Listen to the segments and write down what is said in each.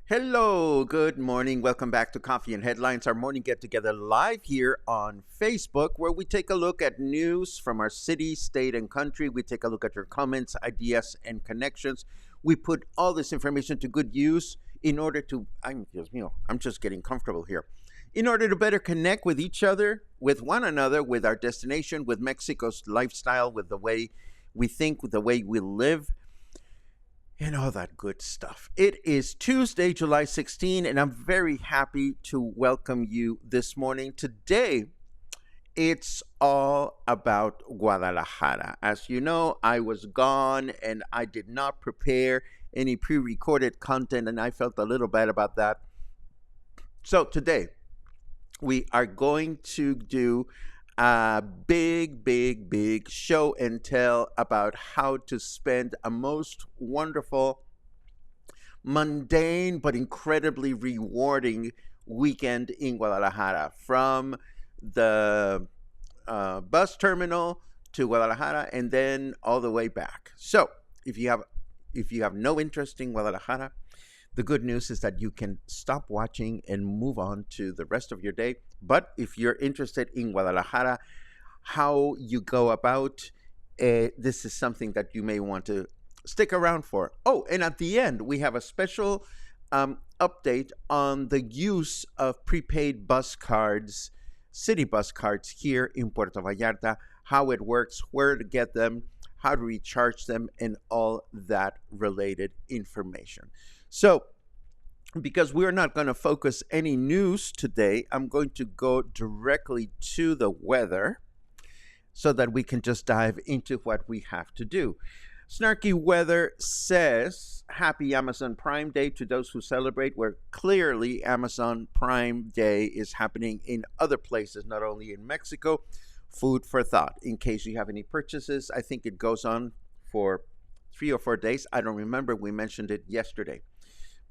Hello, good morning. Welcome back to Coffee and Headlines, our morning get together live here on Facebook, where we take a look at news from our city, state, and country. We take a look at your comments, ideas, and connections. We put all this information to good use in order to, I'm just getting comfortable here, in order to better connect with each other, with one another, with our destination, with Mexico's lifestyle, with the way we think, with the way we live and all that good stuff. It is Tuesday, July 16, and I'm very happy to welcome you this morning. Today, it's all about Guadalajara. As you know, I was gone and I did not prepare any pre-recorded content, and I felt a little bad about that. So today, we are going to do a big show and tell about how to spend a most wonderful, mundane, but incredibly rewarding weekend in Guadalajara. From the bus terminal to Guadalajara and then all the way back. So if you have no interest in Guadalajara, the good news is that you can stop watching and move on to the rest of your day. But if you're interested in Guadalajara, how you go about, this is something that you may want to stick around for. Oh, and at the end, we have a special update on the use of prepaid bus cards, city bus cards here in Puerto Vallarta, how it works, where to get them, how to recharge them, and all that related information. So, because we're not going to focus any news today, I'm going to go directly to the weather so that we can just dive into what we have to do. Snarky Weather says, happy Amazon Prime Day to those who celebrate, where clearly Amazon Prime Day is happening in other places, not only in Mexico. Food for thought. In case you have any purchases, I think it goes on for 3 or 4 days. I don't remember. We mentioned it yesterday.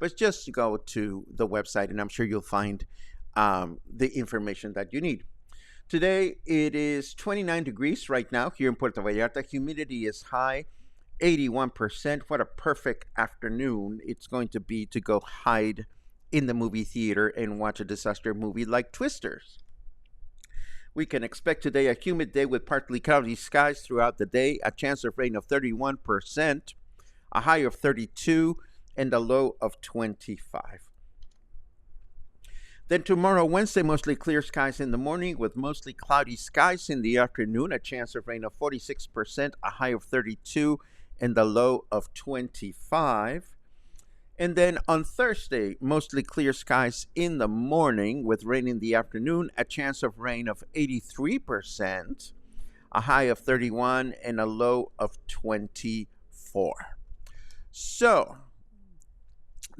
But just go to the website and I'm sure you'll find the information that you need. Today, it is 29 degrees right now here in Puerto Vallarta. Humidity is high, 81%. What a perfect afternoon it's going to be to go hide in the movie theater and watch a disaster movie like Twisters. We can expect today a humid day with partly cloudy skies throughout the day, a chance of rain of 31%, a high of 32, and a low of 25. Then tomorrow, Wednesday, mostly clear skies in the morning with mostly cloudy skies in the afternoon, a chance of rain of 46%, a high of 32, and a low of 25. And then on Thursday, mostly clear skies in the morning with rain in the afternoon, a chance of rain of 83%, a high of 31, and a low of 24. So,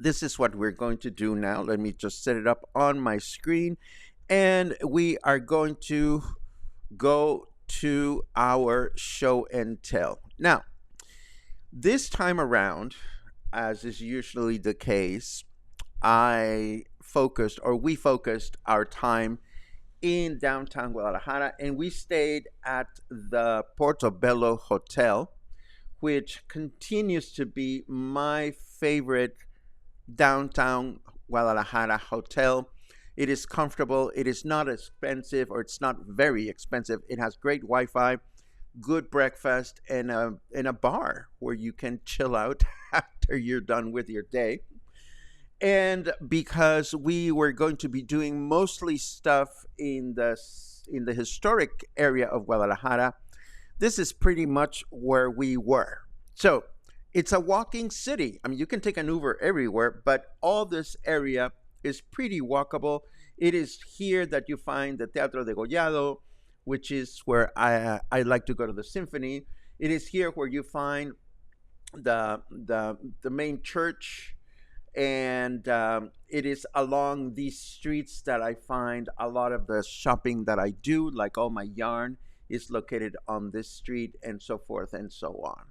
this is what we're going to do now. Let me just set it up on my screen. And we are going to go to our show and tell. Now, this time around, as is usually the case, we focused our time in downtown Guadalajara, and we stayed at the Portobello Hotel, which continues to be my favorite downtown Guadalajara hotel. It is comfortable. It is not expensive, or it's not very expensive. It has great Wi-Fi, good breakfast, and a bar where you can chill out after you're done with your day. And because we were going to be doing mostly stuff in the historic area of Guadalajara, this is pretty much where we were. So it's a walking city. I mean, you can take an Uber everywhere, but all this area is pretty walkable. It is here that you find the Teatro de Gollado, which is where I like to go to the symphony. It is here where you find the main church, and it is along these streets that I find a lot of the shopping that I do, like all my yarn is located on this street, and so forth and so on.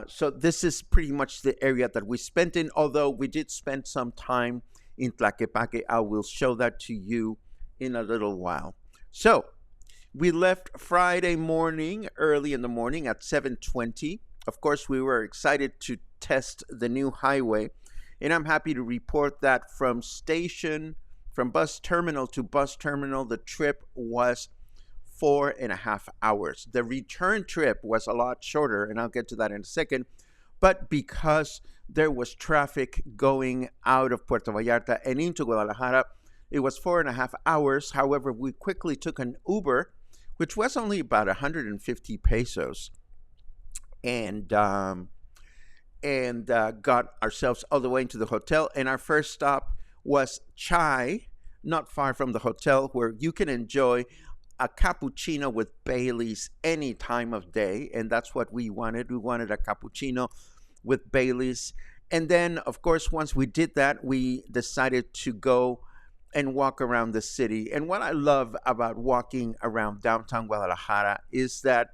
So this is pretty much the area that we spent in, although we did spend some time in Tlaquepaque. I will show that to you in a little while. So we left Friday morning, early in the morning at 7:20. Of course, we were excited to test the new highway And I'm happy to report that from bus terminal to bus terminal, the trip was 4.5 hours. The return trip was a lot shorter, and I'll get to that in a second. But because there was traffic going out of Puerto Vallarta and into Guadalajara, it was 4.5 hours. However, we quickly took an Uber, which was only about 150 pesos, and got ourselves all the way into the hotel. And our first stop was Chai, not far from the hotel, where you can enjoy a cappuccino with Baileys any time of day. And that's what we wanted. We wanted a cappuccino with Baileys. And then, of course, once we did that, we decided to go and walk around the city. And what I love about walking around downtown Guadalajara is that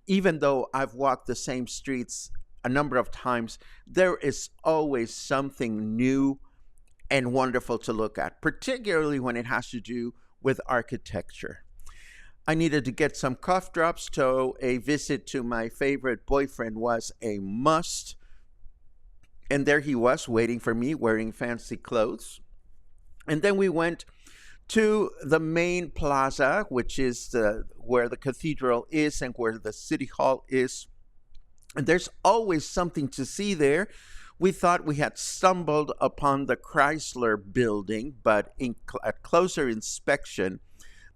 even though I've walked the same streets a number of times, there is always something new and wonderful to look at, particularly when it has to do with architecture. I needed to get some cough drops, so a visit to my favorite boyfriend was a must. And there he was waiting for me, wearing fancy clothes. And then we went to the main plaza, which is where the cathedral is and where the city hall is. And there's always something to see there. We thought we had stumbled upon the Chrysler building, but at closer inspection,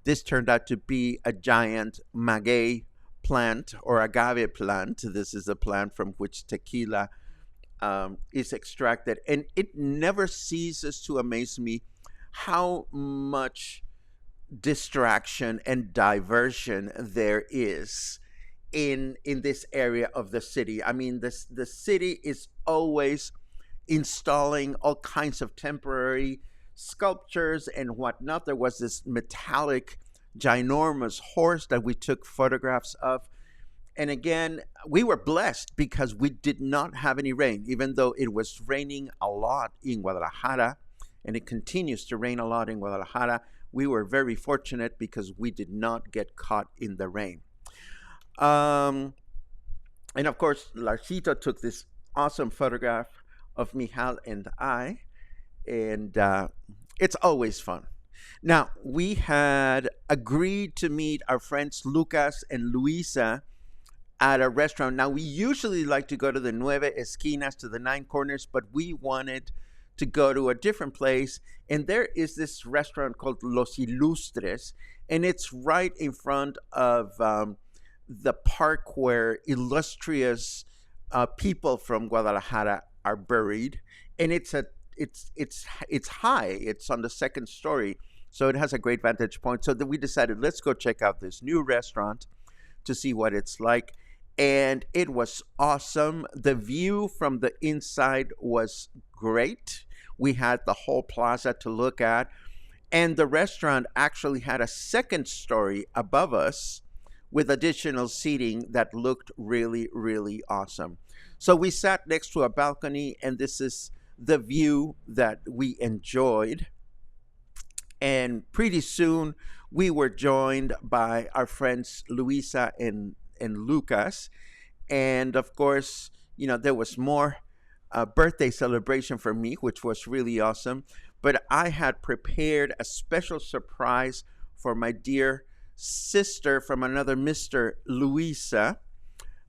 this turned out to be a giant maguey plant or agave plant. This is a plant from which tequila is extracted. And it never ceases to amaze me how much distraction and diversion there is in this area of the city. I mean, the city is always installing all kinds of temporary sculptures and whatnot. There was this metallic, ginormous horse that we took photographs of. And again, we were blessed because we did not have any rain, even though it was raining a lot in Guadalajara, and it continues to rain a lot in Guadalajara. We were very fortunate because we did not get caught in the rain. And of course, Larcito took this awesome photograph of Mijal and I, and it's always fun. Now, we had agreed to meet our friends Lucas and Luisa at a restaurant. Now, we usually like to go to the Nueve Esquinas, to the Nine Corners, but we wanted to go to a different place. And there is this restaurant called Los Ilustres, and it's right in front of the park where illustrious people from Guadalajara are buried. And it's high. It's on the second story, so it has a great vantage point. So we decided, let's go check out this new restaurant to see what it's like. And it was awesome. The view from the inside was great. We had the whole plaza to look at. And the restaurant actually had a second story above us with additional seating that looked really, really awesome. So we sat next to a balcony, and this is the view that we enjoyed. And pretty soon we were joined by our friends Luisa and Lucas. And of course, there was more birthday celebration for me, which was really awesome. But I had prepared a special surprise for my dear sister from another Mr. Luisa,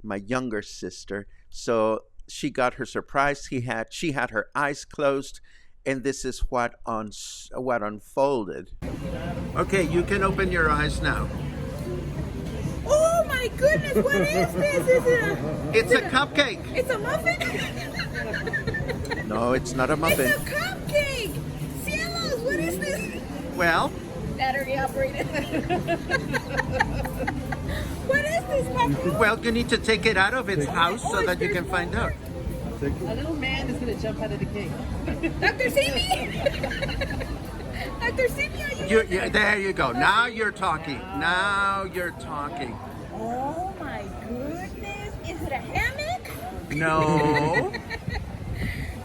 my younger sister. So she got her surprise. She had her eyes closed, and this is what unfolded. Okay, you can open your eyes now. Oh my goodness, what is this? It's a cupcake. It's a muffin? No, it's not a muffin. It's a cupcake! Cielos, what is this? Well, Battery operated. What is this, Paco? well, you need to take it out of its house so that you can find out. A little man is going to jump out of the cake. Dr. Simi? Dr. Simi, are you There you go. Now you're talking. Now you're talking. Oh my goodness. Is it a hammock? No.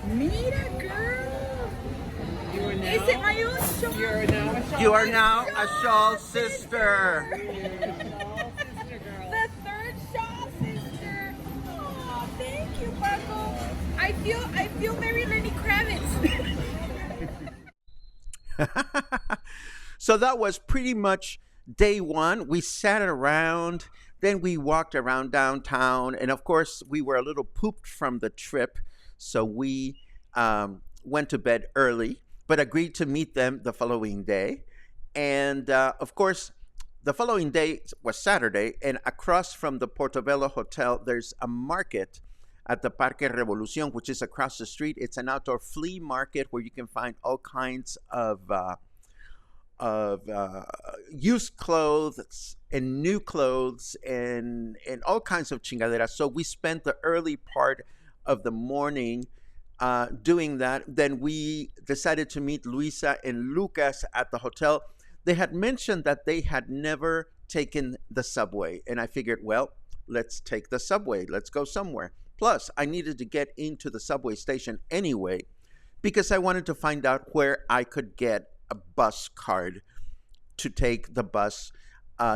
Mira, girl. Is it my own shawl? You are now a shawl sister. The third shawl sister. Oh, thank you, Paco. I I feel very Lenny Kravitz. So that was pretty much day one. We sat around, then we walked around downtown, and of course, we were a little pooped from the trip, so we went to bed early, but agreed to meet them the following day. And of course, the following day was Saturday, and across from the Portobello Hotel, there's a market at the Parque Revolucion, which is across the street. It's an outdoor flea market where you can find all kinds of used clothes and new clothes and all kinds of chingaderas. So we spent the early part of the morning doing that. Then we decided to meet Luisa and Lucas at the hotel. They had mentioned that they had never taken the subway, and I figured, well, let's take the subway. Let's go somewhere. Plus, I needed to get into the subway station anyway because I wanted to find out where I could get a bus card to take the bus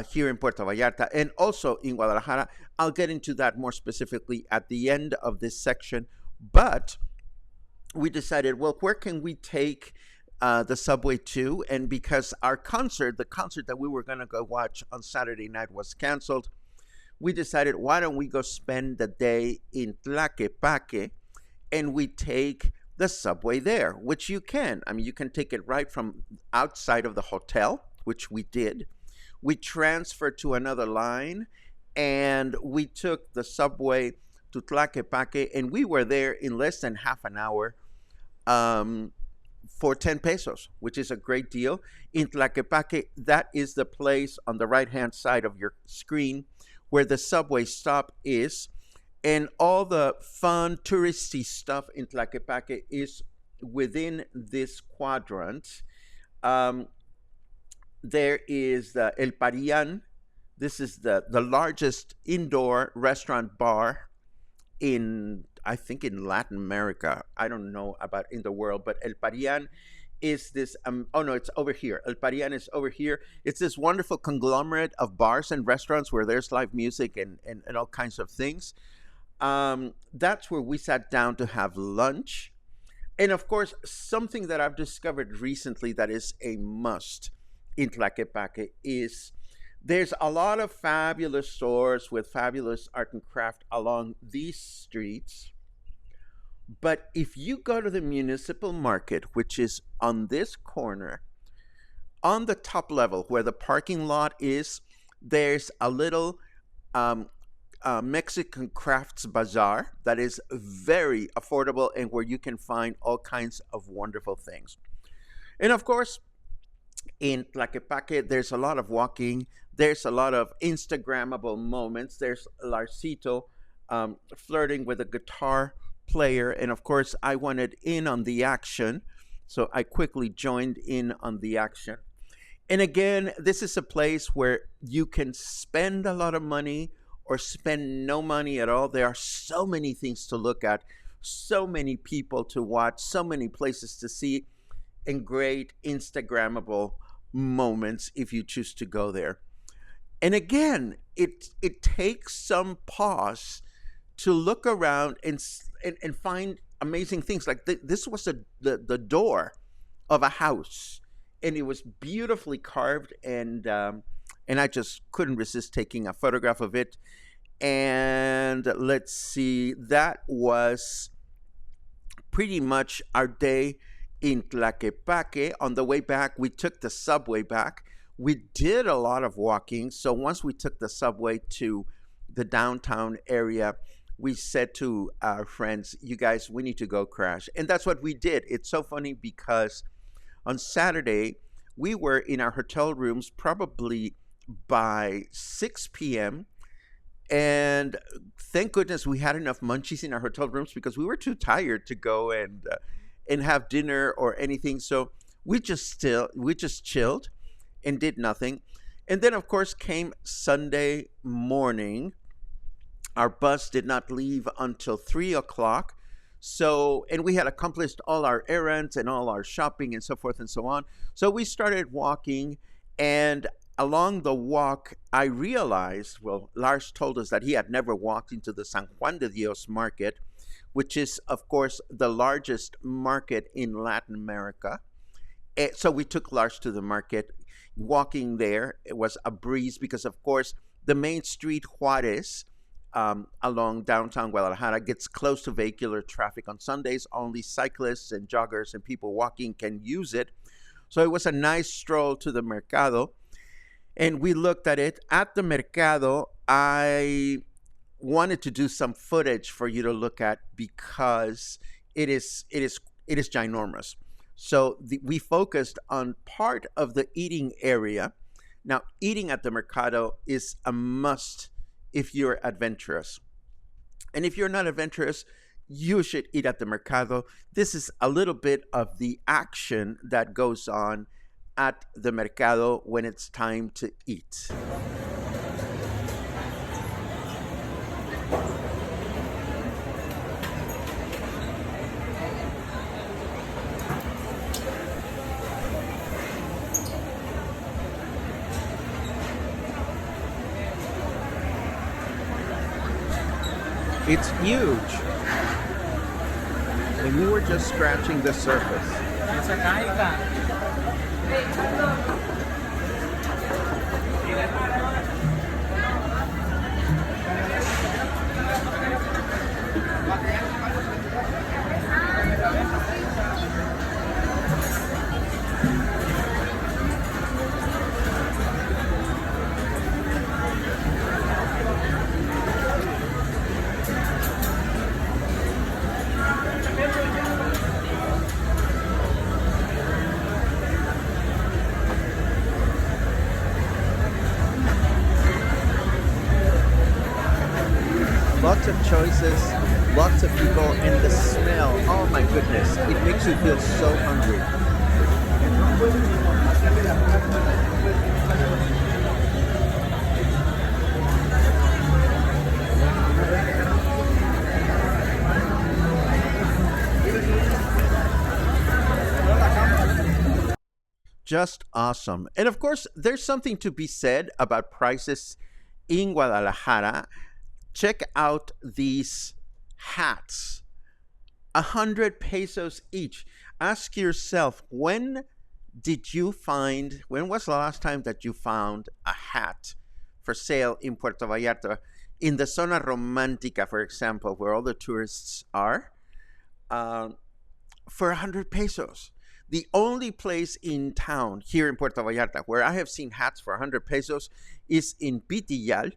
here in Puerto Vallarta and also in Guadalajara. I'll get into that more specifically at the end of this section. But we decided, well, where can we take the subway to? And because our concert, the concert that we were going to go watch on Saturday night, was canceled, we decided, why don't we go spend the day in Tlaquepaque and we take the subway there, which you can. I mean, you can take it right from outside of the hotel, which we did. We transferred to another line and we took the subway to Tlaquepaque, and we were there in less than half an hour for 10 pesos, which is a great deal. In Tlaquepaque, that is the place on the right-hand side of your screen where the subway stop is. And all the fun touristy stuff in Tlaquepaque is within this quadrant. There is the El Parian. This is the largest indoor restaurant bar in, I think, in Latin America. I don't know about in the world, but El Parian is this, oh no, it's over here. El Parian is over here. It's this wonderful conglomerate of bars and restaurants where there's live music and all kinds of things. That's where we sat down to have lunch. And of course, something that I've discovered recently that is a must in Tlaquepaque is there's a lot of fabulous stores with fabulous art and craft along these streets. But if you go to the municipal market, which is on this corner, on the top level where the parking lot is, there's a little Mexican crafts bazaar that is very affordable and where you can find all kinds of wonderful things. And of course, in Tlaquepaque, there's a lot of walking. There's a lot of Instagrammable moments. There's Larcito flirting with a guitar player. And of course, I wanted in on the action. So I quickly joined in on the action. And again, this is a place where you can spend a lot of money or spend no money at all. There are so many things to look at, so many people to watch, so many places to see, and great Instagrammable moments if you choose to go there. And again, it takes some pause to look around and find amazing things. Like this was the door of a house, and it was beautifully carved, and I just couldn't resist taking a photograph of it. And let's see, that was pretty much our day in Tlaquepaque. On the way back, we took the subway back. We did a lot of walking. So once we took the subway to the downtown area, we said to our friends, you guys, we need to go crash. And that's what we did. It's so funny because on Saturday, we were in our hotel rooms probably by 6 p.m. And thank goodness we had enough munchies in our hotel rooms because we were too tired to go and have dinner or anything. So we just chilled and did nothing. And then of course came Sunday morning. Our bus did not leave until 3 o'clock. So, and we had accomplished all our errands and all our shopping and so forth and so on. So we started walking, and along the walk, I realized, well, Lars told us that he had never walked into the San Juan de Dios market, which is, of course, the largest market in Latin America. So we took Lars to the market. Walking there, it was a breeze because, of course, the main street, Juarez, along downtown Guadalajara, gets close to vehicular traffic on Sundays. Only cyclists and joggers and people walking can use it. So it was a nice stroll to the mercado. And we looked at it. At the mercado, I wanted to do some footage for you to look at because it is ginormous. So we focused on part of the eating area. Now, eating at the mercado is a must if you're adventurous. And if you're not adventurous, you should eat at the mercado. This is a little bit of the action that goes on at the mercado when it's time to eat. It's huge. And we were just scratching the surface. Lots of choices, lots of people, and the smell, oh my goodness, it makes you feel so hungry. Just awesome. And of course, there's something to be said about prices in Guadalajara. Check out these hats, 100 pesos each. Ask yourself, when was the last time that you found a hat for sale in Puerto Vallarta? In the Zona Romantica, for example, where all the tourists are, for 100 pesos. The only place in town here in Puerto Vallarta where I have seen hats for 100 pesos is in Pitillal.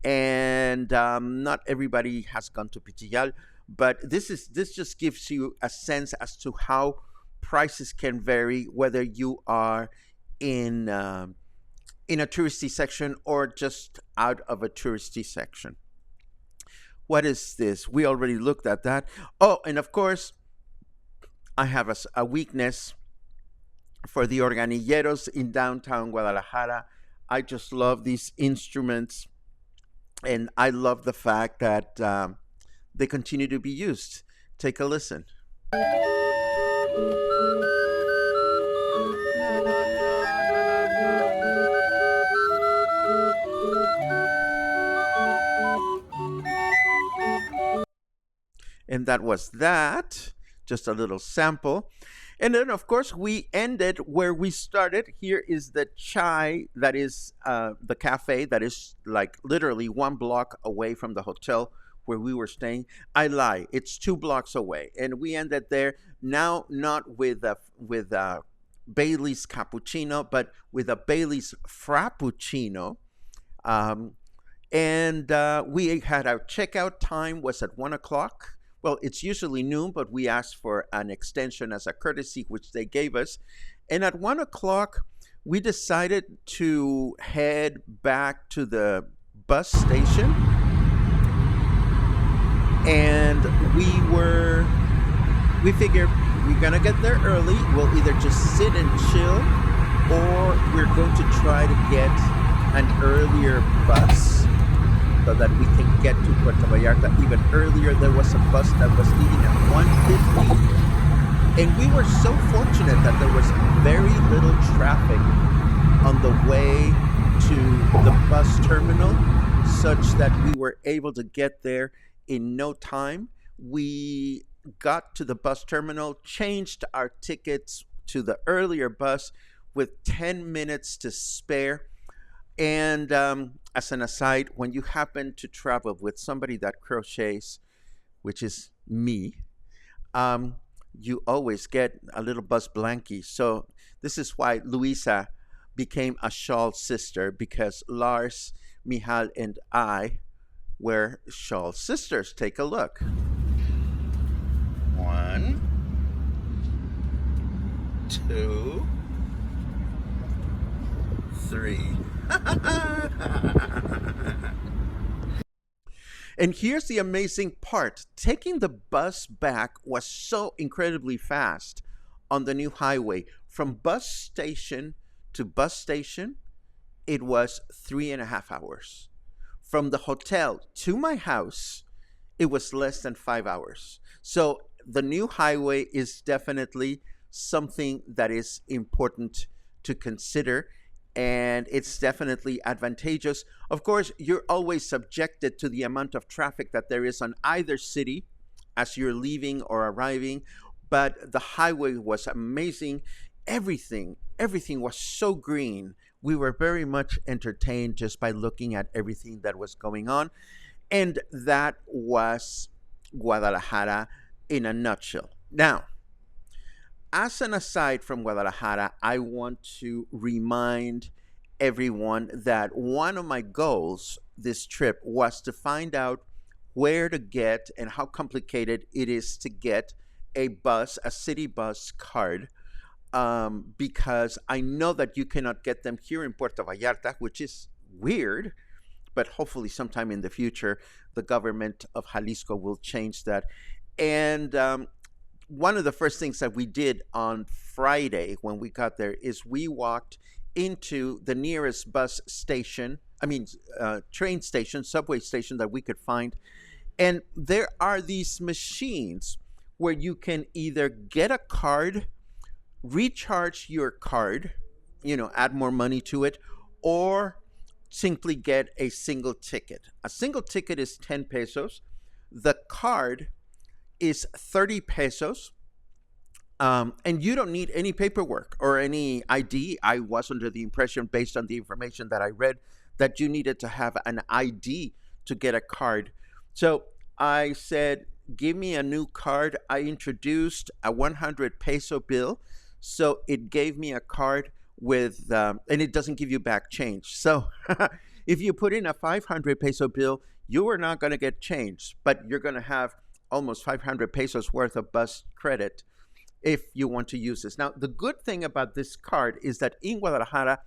And not everybody has gone to Pitillal, but this just gives you a sense as to how prices can vary, whether you are in a touristy section or just out of a touristy section. What is this? We already looked at that. Oh, and of course, I have a weakness for the organilleros in downtown Guadalajara. I just love these instruments. And I love the fact that they continue to be used. Take a listen. And that was that. Just a little sample. And then, of course, we ended where we started. Here is the chai, that is the cafe that is like literally 1 block away from the hotel where we were staying. I lie, it's 2 blocks away. And we ended there, now not with a Bailey's cappuccino, but with a Bailey's frappuccino. And we had our checkout time was at 1 o'clock. Well, it's usually noon, but we asked for an extension as a courtesy, which they gave us. And at 1 o'clock, we decided to head back to the bus station. And we figured we're going to get there early. We'll either just sit and chill, or we're going to try to get an earlier bus so that we can get to Puerto Vallarta even earlier. There was a bus that was leaving at 1:50, and we were so fortunate that there was very little traffic on the way to the bus terminal, such that we were able to get there in no time. we got to the bus terminal, changed our tickets to the earlier bus with 10 minutes to spare. And as an aside, when you happen to travel with somebody that crochets, which is me, um, you always get a little bus blankie. So this is why Luisa became a shawl sister, because Lars, Michal, and I were shawl sisters. Take a look. One, two, three. And here's the amazing part. Taking the bus back was so incredibly fast on the new highway. From bus station to bus station, it was 3.5 hours. From the hotel to my house, it was less than 5 hours. So the new highway is definitely something that is important to consider, and it's definitely advantageous. Of course, you're always subjected to the amount of traffic that there is on either city as you're leaving or arriving, but the highway was amazing. Everything was so green. We were very much entertained just by looking at everything that was going on. And that was Guadalajara in a nutshell. Now, as an aside from Guadalajara, I want to remind everyone that one of my goals this trip was to find out where to get and how complicated it is to get a city bus card, because I know that you cannot get them here in Puerto Vallarta, which is weird, but hopefully sometime in the future, the government of Jalisco will change that. And one of the first things that we did on Friday when we got there is we walked into the nearest train station, subway station that we could find. And there are these machines where you can either get a card, recharge your card, add more money to it, or simply get a single ticket. A single ticket is 10 pesos. The card is 30 pesos. And you don't need any paperwork or any ID. I was under the impression, based on the information that I read, that you needed to have an ID to get a card. So I said, give me a new card. I introduced a 100 peso bill. So it gave me a card with, and it doesn't give you back change. So if you put in a 500 peso bill, you are not going to get change, but you're going to have almost 500 pesos worth of bus credit if you want to use this. Now, the good thing about this card is that in Guadalajara,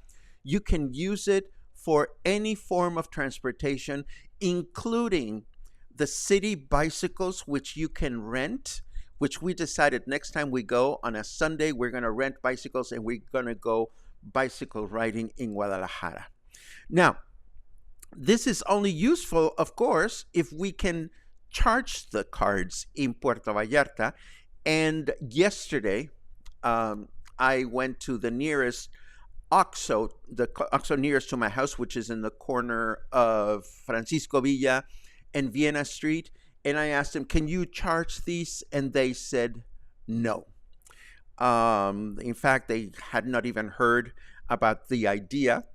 you can use it for any form of transportation, including the city bicycles, which you can rent, which we decided next time we go on a Sunday, we're going to rent bicycles and we're going to go bicycle riding in Guadalajara. Now, this is only useful, of course, if we can charge the cards in Puerto Vallarta. And yesterday, I went to the nearest OXXO, the OXXO nearest to my house, which is in the corner of Francisco Villa and Vienna Street. And I asked them, can you charge these? And they said no. In fact, they had not even heard about the idea.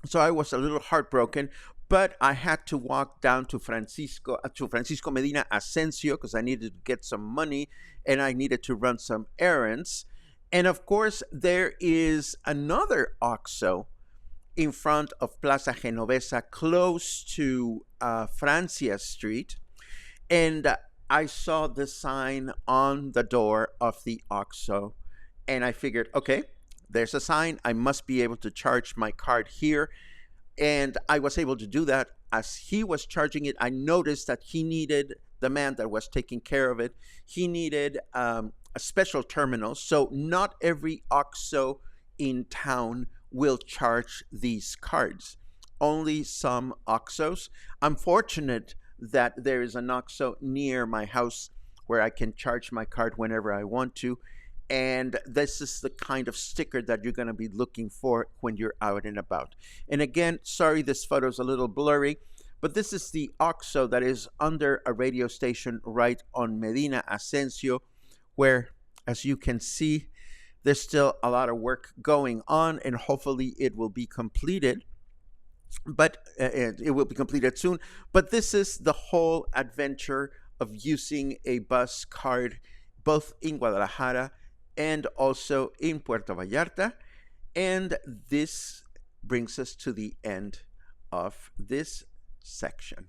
So I was a little heartbroken, but I had to walk down to Francisco Medina Asensio because I needed to get some money and I needed to run some errands. And of course, there is another OXXO in front of Plaza Genovesa, close to Francia Street. And I saw the sign on the door of the OXXO, and I figured, okay, there's a sign. I must be able to charge my card here. And I was able to do that. As he was charging it, I noticed that the man that was taking care of it, he needed a special terminal. So not every OXXO in town will charge these cards. Only some OXXOs. I'm fortunate that there is an OXXO near my house where I can charge my card whenever I want to. And this is the kind of sticker that you're going to be looking for when you're out and about. And again, sorry, this photo's a little blurry, But this is the OXXO that is under a radio station right on Medina Asensio, where, as you can see, there's still a lot of work going on, and hopefully it will be completed. But it will be completed soon. But this is the whole adventure of using a bus card both in Guadalajara and also in Puerto Vallarta. And this brings us to the end of this section.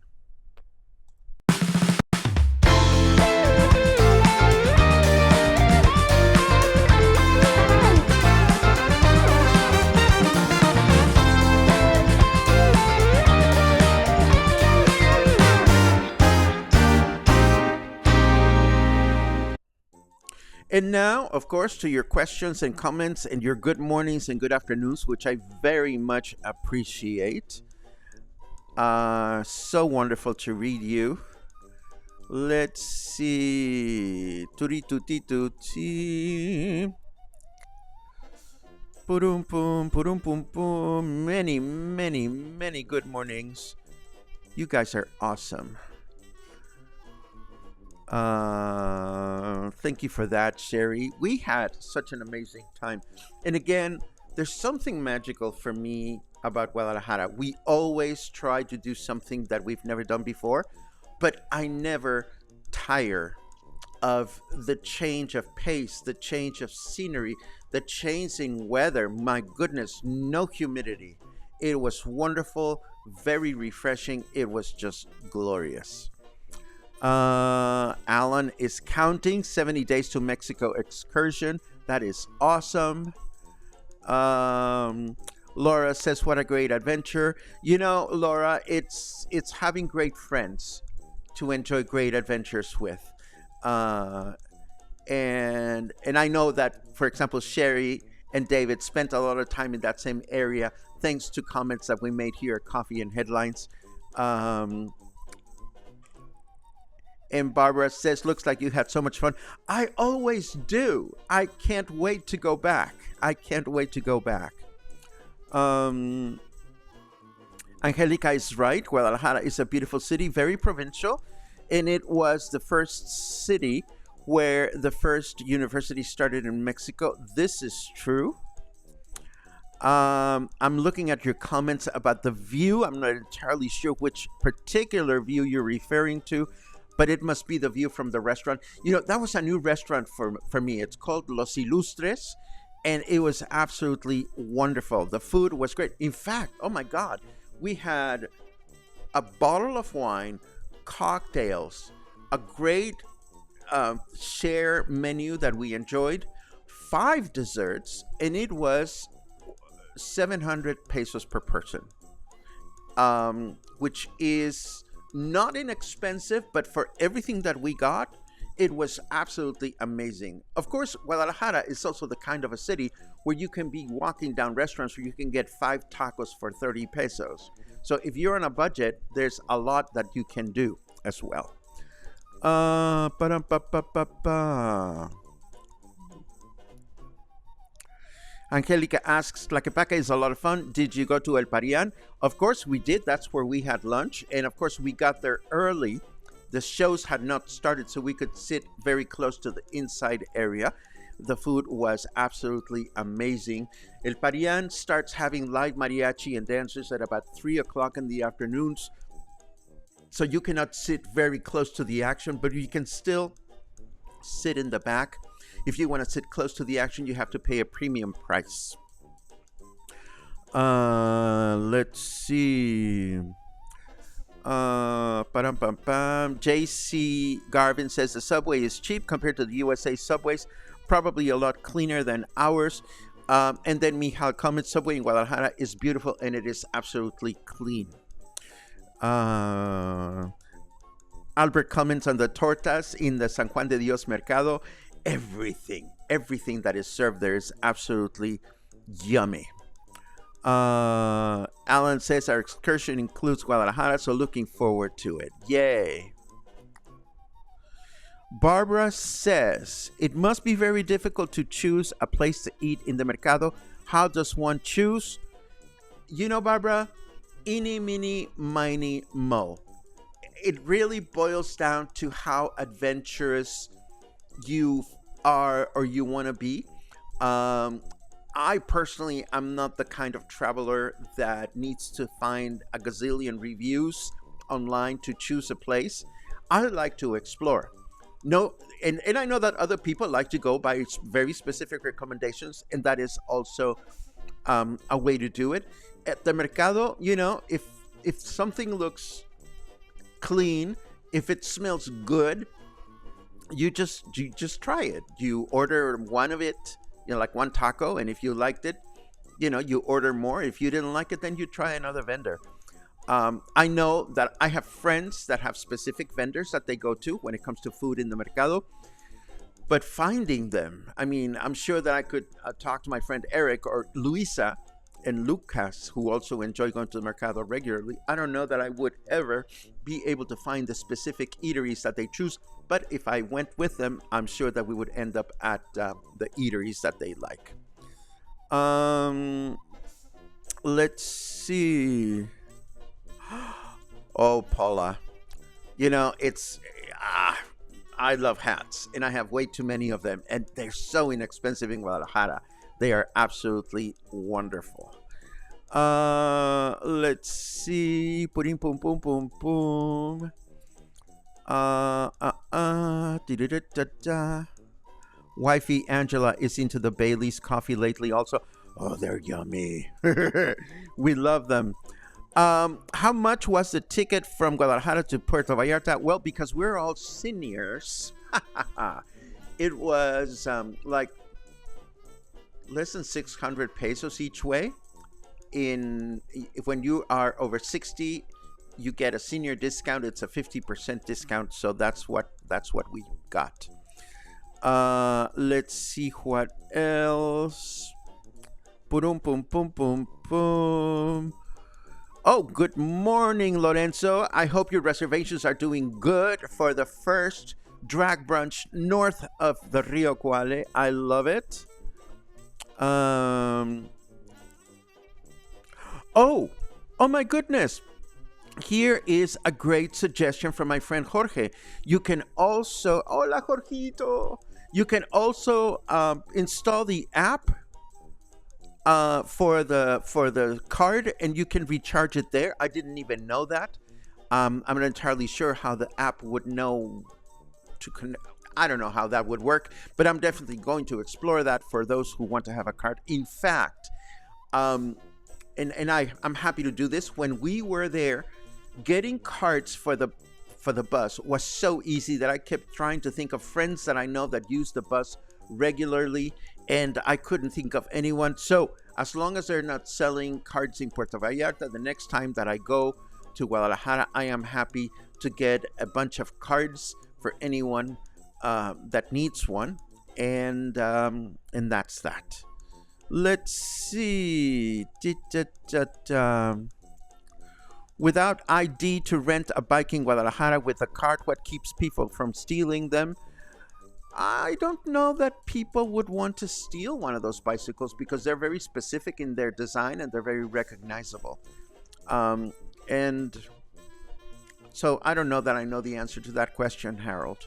And now, of course, to your questions and comments and your good mornings and good afternoons, which I very much appreciate. So wonderful to read you. Let's see. Turi-tuti-tuti. Purum pum, purum pum pum. Many, many, many good mornings. You guys are awesome. Thank you for that, Sherry. We had such an amazing time. And again, there's something magical for me about Guadalajara. We always try to do something that we've never done before, but I never tire of the change of pace, the change of scenery, the change in weather. My goodness, no humidity. It was wonderful, very refreshing. It was just glorious. Alan is counting 70 days to Mexico excursion. That is awesome. Laura says, what a great adventure. You know, Laura, it's having great friends to enjoy great adventures with. And I know that, for example, Sherry and David spent a lot of time in that same area thanks to comments that we made here at Coffee and Headlines. And Barbara says, looks like you had so much fun. I always do. I can't wait to go back. Angelica is right. Guadalajara is a beautiful city, very provincial. And it was the first city where the first university started in Mexico. This is true. I'm looking at your comments about the view. I'm not entirely sure which particular view you're referring to, but it must be the view from the restaurant. You know, that was a new restaurant for me. It's called Los Ilustres, and it was absolutely wonderful. The food was great. In fact, oh my God, we had a bottle of wine, cocktails, a great share menu that we enjoyed, 5 desserts, and it was 700 pesos per person, which is not inexpensive, but for everything that we got, it was absolutely amazing. Of course, Guadalajara is also the kind of a city where you can be walking down restaurants where you can get 5 tacos for 30 pesos. So if you're on a budget, there's a lot that you can do as well. Angelica asks, Tlaquepaque is a lot of fun. Did you go to El Parian? Of course we did. That's where we had lunch. And of course we got there early. The shows had not started, so we could sit very close to the inside area. The food was absolutely amazing. El Parian starts having live mariachi and dancers at about 3 o'clock in the afternoons. So you cannot sit very close to the action, but you can still sit in the back. If you want to sit close to the action, you have to pay a premium price. Let's see. JC Garvin says the subway is cheap compared to the USA subways, probably a lot cleaner than ours. And then Michal comments, subway in Guadalajara is beautiful and it is absolutely clean. Albert comments on the tortas in the San Juan de Dios Mercado. Everything that is served there is absolutely yummy. Alan says our excursion includes Guadalajara, so looking forward to it. Yay. Barbara says it must be very difficult to choose a place to eat in the mercado. How does one choose? You know, Barbara, Eeny, meeny, miny, mo. It really boils down to how adventurous you are or you want to be. Um, I personally am not the kind of traveler that needs to find a gazillion reviews online to choose a place. I like to explore. No, and I know that other people like to go by very specific recommendations, and that is also a way to do it. At the mercado, if something looks clean, if it smells good, you just try it. You order one of it, like one taco, and if you liked it, you order more. If you didn't like it, then you try another vendor. I know that I have friends that have specific vendors that they go to when it comes to food in the mercado, but finding them, I mean, I'm sure that I could talk to my friend Eric or Luisa and Lucas, who also enjoy going to the mercado regularly. I don't know that I would ever be able to find the specific eateries that they choose, but if I went with them, I'm sure that we would end up at the eateries that they like. Um, let's see. Oh, Paula, it's ah, I love hats, and I have way too many of them, and they're so inexpensive in Guadalajara. They are absolutely wonderful. Let's see. Pum pum pum pum pum. Da-da-da-da-da. Wifey Angela is into the Bailey's coffee lately also. Oh, they're yummy. We love them. How much was the ticket from Guadalajara to Puerto Vallarta? Well, because we're all seniors, it was like less than 600 pesos each way. When you are over 60, you get a senior discount. It's a 50% discount, so that's what we got. Let's see what else. Boom, boom, boom, boom, boom. Oh, good morning, Lorenzo. I hope your reservations are doing good for the first drag brunch north of the Rio Cuale. I love it. Oh my goodness. Here is a great suggestion from my friend Jorge. You can also, hola Jorgito. You can also install the app for the card, and you can recharge it there. I didn't even know that. I'm not entirely sure how the app would know to connect. I don't know how that would work, but I'm definitely going to explore that for those who want to have a card. In fact, and I'm happy to do this. When we were there, getting cards for the bus was so easy that I kept trying to think of friends that I know that use the bus regularly, and I couldn't think of anyone. So as long as they're not selling cards in Puerto Vallarta, the next time that I go to Guadalajara, I am happy to get a bunch of cards for anyone that needs one, and that's that. Let's see. Without ID to rent a bike in Guadalajara with a card, what keeps people from stealing them? I don't know that people would want to steal one of those bicycles because they're very specific in their design and they're very recognizable. And so I don't know that I know the answer to that question, Harold.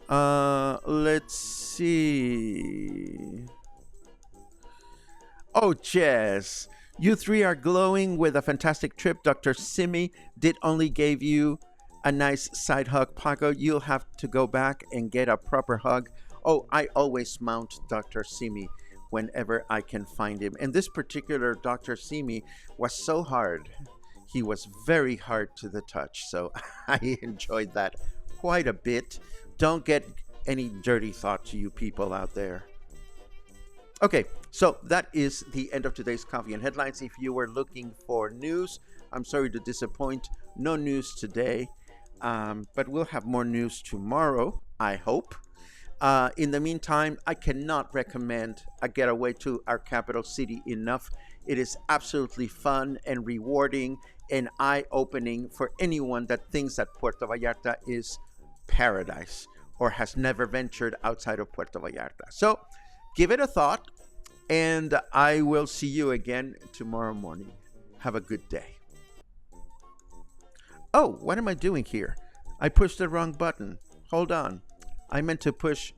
Let's see. Oh, Jess, you three are glowing with a fantastic trip. Dr. Simi did only gave you a nice side hug, Paco. You'll have to go back and get a proper hug. Oh, I always mount Dr. Simi whenever I can find him. And this particular Dr. Simi was so hard. He was very hard to the touch. So I enjoyed that quite a bit. Don't get any dirty thoughts, you people out there. Okay, so that is the end of today's Coffee and Headlines. If you were looking for news, I'm sorry to disappoint. No news today, but we'll have more news tomorrow, I hope. In the meantime, I cannot recommend a getaway to our capital city enough. It is absolutely fun and rewarding and eye-opening for anyone that thinks that Puerto Vallarta is paradise or has never ventured outside of Puerto Vallarta. So give it a thought, and I will see you again tomorrow morning. Have a good day. Oh, what am I doing here? I pushed the wrong button. Hold on. I meant to push